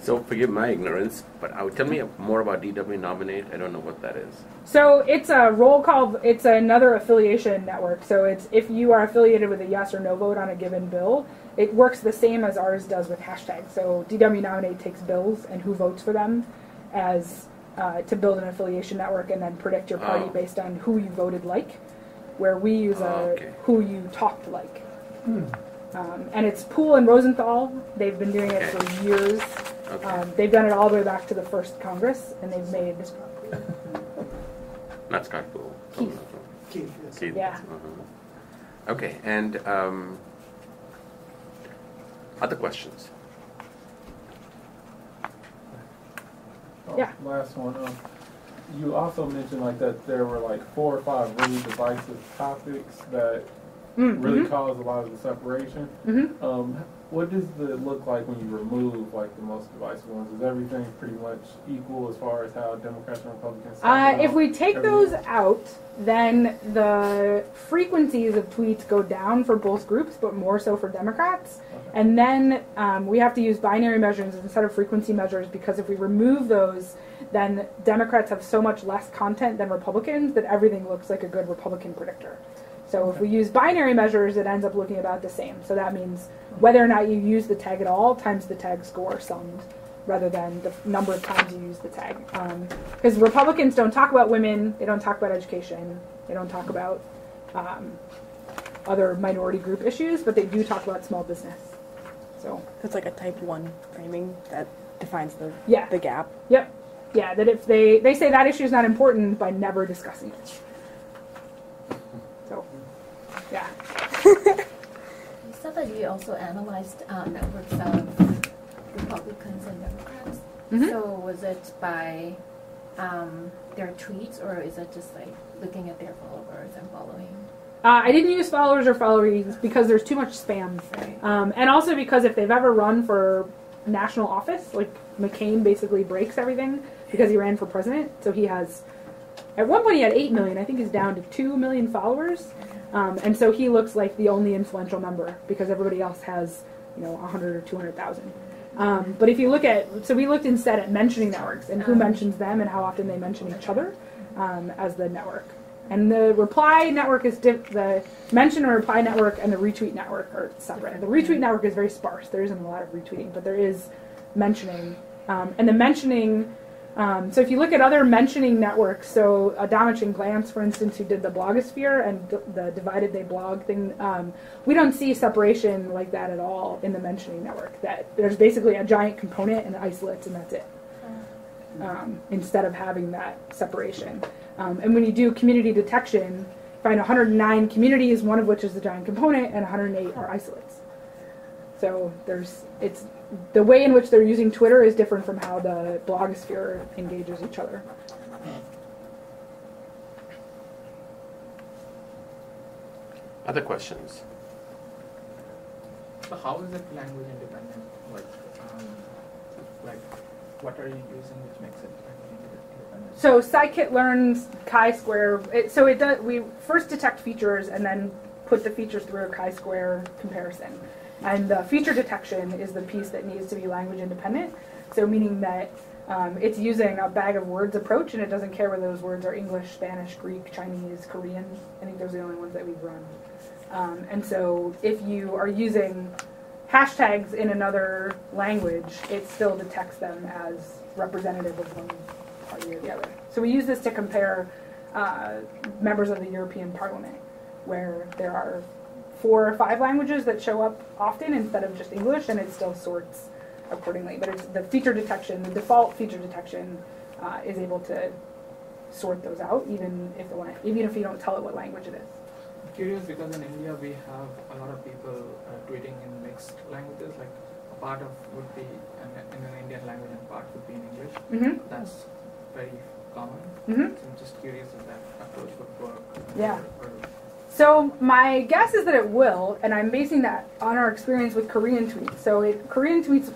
So forgive my ignorance, but tell me more about DW Nominate. I don't know what that is. So it's a roll call, it's another affiliation network. So it's if you are affiliated with a yes or no vote on a given bill, it works the same as ours does with hashtags. So DW Nominate takes bills and who votes for them as to build an affiliation network and then predict your party based on who you voted like, where we use who you talked like. And it's Poole and Rosenthal. They've been doing it for years. They've done it all the way back to the first Congress, and they've made... Not Scott Poole. Keith. Yeah. Okay, and other questions? Yeah. Last one. You also mentioned like that there were like 4 or 5 really divisive topics that really caused a lot of the separation. What does it look like when you remove like the most divisive ones? Is everything pretty much equal as far as how Democrats and Republicans? If we take those out, then the frequencies of tweets go down for both groups, but more so for Democrats. Okay. And then we have to use binary measures instead of frequency measures because if we remove those, then Democrats have so much less content than Republicans that everything looks like a good Republican predictor. So if we use binary measures, it ends up looking about the same. So that means whether or not you use the tag at all times the tag score summed, rather than the number of times you use the tag. Because Republicans don't talk about women, they don't talk about education, they don't talk about other minority group issues, but they do talk about small business. So it's like a type 1 framing that defines the gap. Yep. Yeah, that if they say that issue is not important by never discussing it. So, yeah. You said that you also analyzed networks of Republicans and Democrats. So was it by their tweets, or is it just like looking at their followers and following? I didn't use followers or followees because there's too much spam. Right. And also because if they've ever run for national office, like McCain basically breaks everything because he ran for president. So he has, at one point he had 8 million. I think he's down to 2 million followers. And so he looks like the only influential member because everybody else has, 100 or 200,000. But if you look at, so we looked instead at mentioning networks and who mentions them and how often they mention each other as the network. And the reply network is the mention and reply network and the retweet network are separate. The retweet network is very sparse. There isn't a lot of retweeting, but there is mentioning. And the mentioning So if you look at other mentioning networks, so Adamich and Glance, for instance, who did the blogosphere and the divided they blog thing, we don't see separation like that at all in the mentioning network. That there's basically a giant component and isolates, and that's it. Instead of having that separation. And when you do community detection, find 109 communities, one of which is the giant component, and 108 are isolates. So it's the way in which they're using Twitter is different from how the blogosphere engages each other. Other questions? So how is it language independent? Like what are you using which makes it language independent? So scikit learns chi-square. We first detect features and then put the features through a chi-square comparison. And the feature detection is the piece that needs to be language independent. So meaning that it's using a bag of words approach, and it doesn't care whether those words are English, Spanish, Greek, Chinese, Korean. I think those are the only ones that we've run. And so if you are using hashtags in another language, it still detects them as representative of one party or the other. So we use this to compare members of the European Parliament, where there are 4 or 5 languages that show up often instead of just English, and it still sorts accordingly. But it's the feature detection, the default feature detection, is able to sort those out, even if you don't tell it what language it is. I'm curious because in India we have a lot of people tweeting in mixed languages. Like a part of would be in an Indian language and part would be in English. Mm-hmm. That's very common. Mm-hmm. So I'm just curious if that approach would work. Yeah. So my guess is that it will, and I'm basing that on our experience with Korean tweets. So Korean tweets,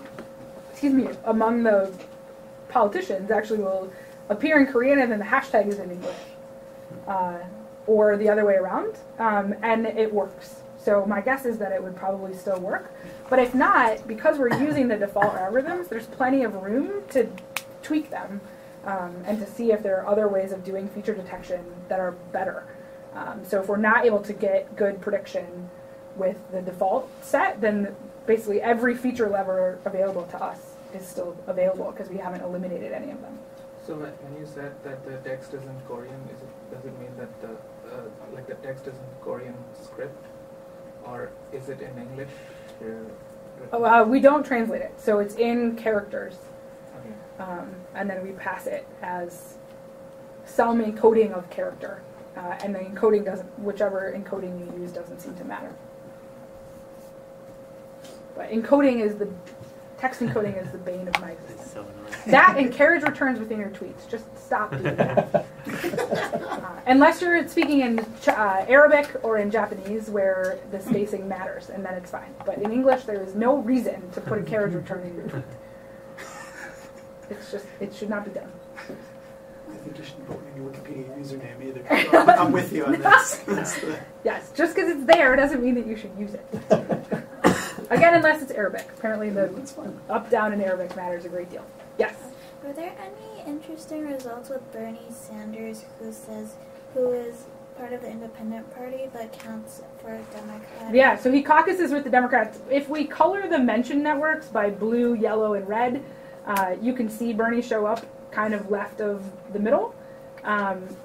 among the politicians actually will appear in Korean and then the hashtag is in English, or the other way around, and it works. So my guess is that it would probably still work. But if not, because we're using the default algorithms, there's plenty of room to tweak them and to see if there are other ways of doing feature detection that are better. So if we're not able to get good prediction with the default set, then basically every feature lever available to us is still available because we haven't eliminated any of them. So when you said that the text is in Korean, does it mean that the text is in Korean script, or is it in English? We don't translate it, so it's in characters, Okay. and then we pass it as some encoding of character. And the encoding whichever encoding you use doesn't seem to matter. But text encoding is the bane of my existence. So That and carriage returns within your tweets. Just stop doing that. Unless you're speaking in Arabic or in Japanese where the spacing matters, and then it's fine. But in English, there is no reason to put a carriage return in your tweet. It should not be done. I think you shouldn't put in your Wikipedia username either. I'm with you on this. Yes, just because it's there doesn't mean that you should use it. Again, unless it's Arabic. Apparently the up, down in Arabic matters a great deal. Yes? Were there any interesting results with Bernie Sanders, who is part of the Independent Party but counts for Democrats? Yeah, so he caucuses with the Democrats. If we color the mentioned networks by blue, yellow, and red, you can see Bernie show up kind of left of the middle,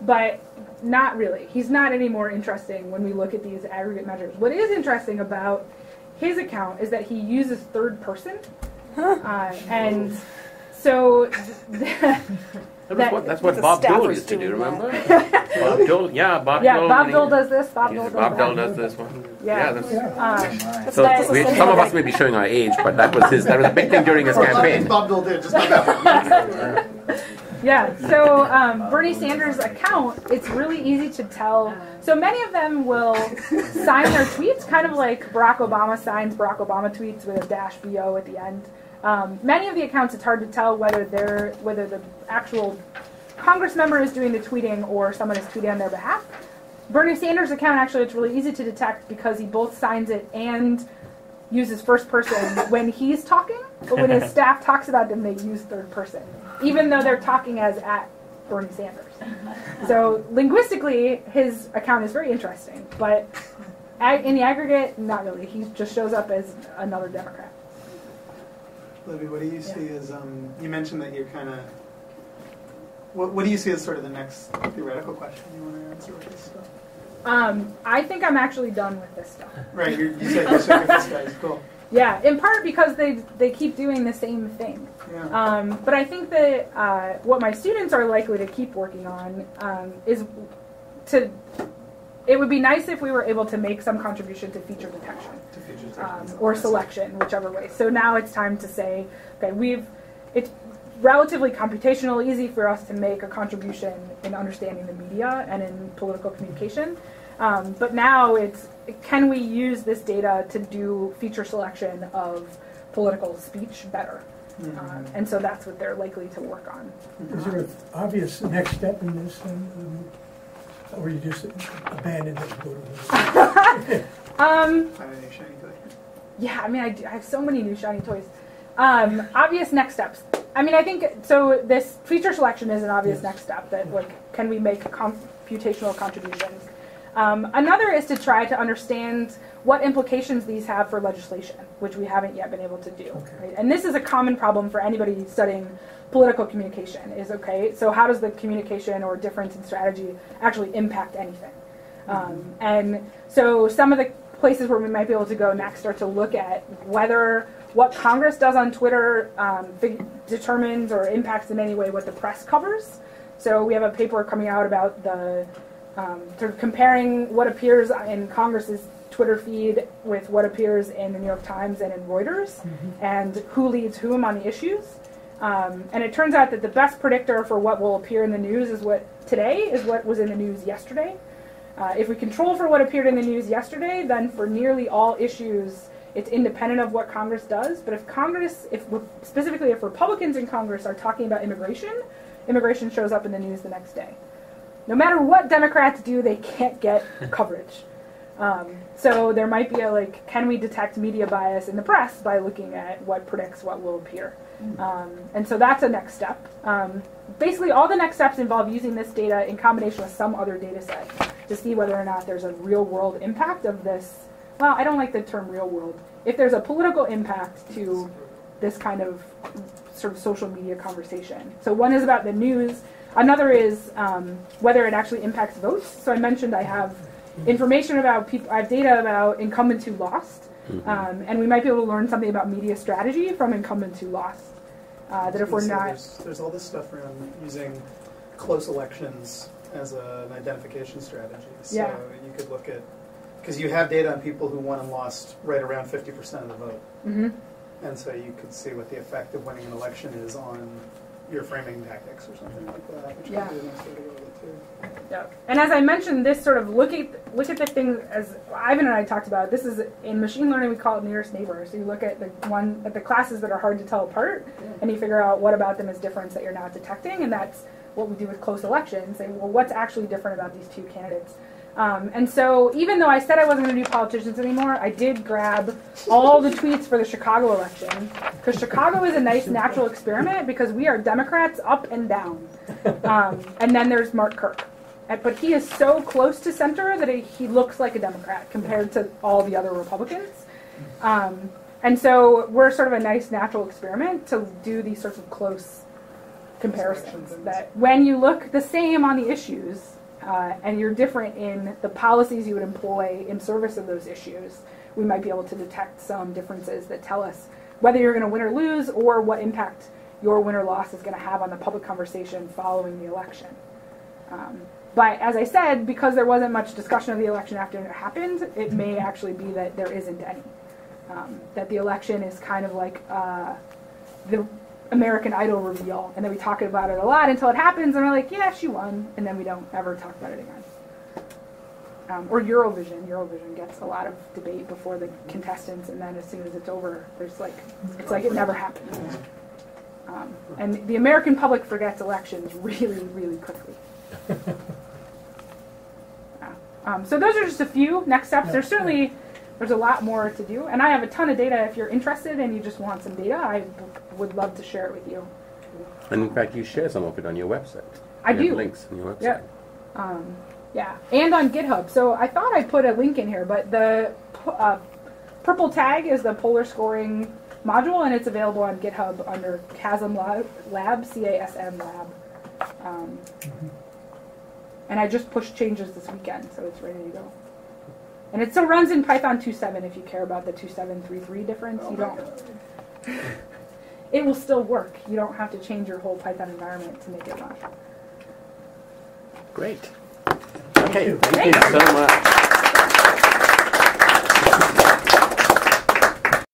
but not really. He's not any more interesting when we look at these aggregate measures. What is interesting about his account is that he uses third person, and so that's what Bob Dole used to do, remember? Bob Dole, Bob Dole. Bob Dole does this, Bob Dole does this one. Some of us may be showing our age, but that was a big thing during his campaign. Bob Dole did, just not that. Yeah, so Bernie Sanders' account, it's really easy to tell. So many of them will sign their tweets, kind of like Barack Obama signs Barack Obama tweets with a -BO at the end. Many of the accounts, it's hard to tell whether the actual Congress member is doing the tweeting or someone is tweeting on their behalf. Bernie Sanders' account, actually, it's really easy to detect because he both signs it and uses first person when he's talking, but when his staff talks about them, they use third person, even though they're talking as at Bernie Sanders. So linguistically, his account is very interesting, but in the aggregate, not really. He just shows up as another Democrat. Libby, what do you see as, you mentioned that you're kind of What do you see as sort of the next theoretical question you want to answer with this stuff? I think I'm actually done with this stuff. Right, you said you're sick of this guy's cool. Yeah, in part because they keep doing the same thing. Yeah. But I think that what my students are likely to keep working on is to. It would be nice if we were able to make some contribution to feature detection, or selection, whichever way. So now it's time to say, okay, it's relatively computationally easy for us to make a contribution in understanding the media and in political communication. But now can we use this data to do feature selection of political speech better? Mm-hmm. And so that's what they're likely to work on. Is there an obvious next step in this, or you just abandoned it and go to Yeah, I mean, I have so many new shiny toys. Obvious next steps. I mean, I think, so this feature selection is an obvious next step, that, like, can we make computational contributions? Another is to try to understand what implications these have for legislation, which we haven't yet been able to do. Right? And this is a common problem for anybody studying political communication, is, okay, so how does the communication or difference in strategy actually impact anything? And so some of the places where we might be able to go next are to look at whether what Congress does on Twitter determines or impacts in any way what the press covers. So we have a paper coming out about the sort of comparing what appears in Congress's Twitter feed with what appears in the New York Times and in Reuters, and who leads whom on the issues. And it turns out that the best predictor for what will appear in the news is what was in the news yesterday. If we control for what appeared in the news yesterday, then for nearly all issues, it's independent of what Congress does. But specifically if Republicans in Congress are talking about immigration shows up in the news the next day. No matter what Democrats do, they can't get coverage. So there might be can we detect media bias in the press by looking at what predicts what will appear? And so that's a next step. Basically, all the next steps involve using this data in combination with some other data set to see whether or not there's a real-world impact of this. Well, I don't like the term real-world. If there's a political impact to this kind of sort of social media conversation. So one is about the news. Another is whether it actually impacts votes. So I mentioned I have information about people. I have data about incumbents who lost. And we might be able to learn something about media strategy from incumbents who lost. That if we're not... There's all this stuff around using close elections as an identification strategy. So you could look at... Because you have data on people who won and lost right around 50% of the vote. And so you could see what the effect of winning an election is on your framing tactics or something like that, which could be a nice way to go with it too. Yeah. And as I mentioned, this sort of look at the thing, as Ivan and I talked about, this is in machine learning, we call it nearest neighbor. So you look at the classes that are hard to tell apart, and you figure out what about them is difference that you're not detecting, and that's what we do with close elections. Say, well, what's actually different about these two candidates? And so even though I said I wasn't going to do politicians anymore, I did grab all the tweets for the Chicago election, because Chicago is a nice natural experiment because we are Democrats up and down. And then there's Mark Kirk. But he is so close to center that he looks like a Democrat compared to all the other Republicans. And so we're sort of a nice natural experiment to do these sorts of close comparisons. That when you look the same on the issues, and you're different in the policies you would employ in service of those issues, we might be able to detect some differences that tell us whether you're going to win or lose, or what impact your win or loss is going to have on the public conversation following the election. But as I said, because there wasn't much discussion of the election after it happened, it may actually be that there isn't any. That the election is kind of like the American Idol reveal, and then we talk about it a lot until it happens, and we're like, yeah, she won, and then we don't ever talk about it again. Or Eurovision. Eurovision gets a lot of debate before the contestants, and then as soon as it's over, it's like it never happened. And the American public forgets elections really, really quickly. So those are just a few next steps. There's a lot more to do, and I have a ton of data. If you're interested and you just want some data, I would love to share it with you. And in fact, you share some of it on your website. I do. Links on your website. Yeah, and on GitHub. So I thought I put a link in here, but the purple tag is the polar scoring module, and it's available on GitHub under CASM Lab, C-A-S-M Lab. And I just pushed changes this weekend, so it's ready to go. And it still runs in Python 2.7 if you care about the 2.7.3.3 difference. You don't. It will still work. You don't have to change your whole Python environment to make it run. Great. Okay, thank you so much.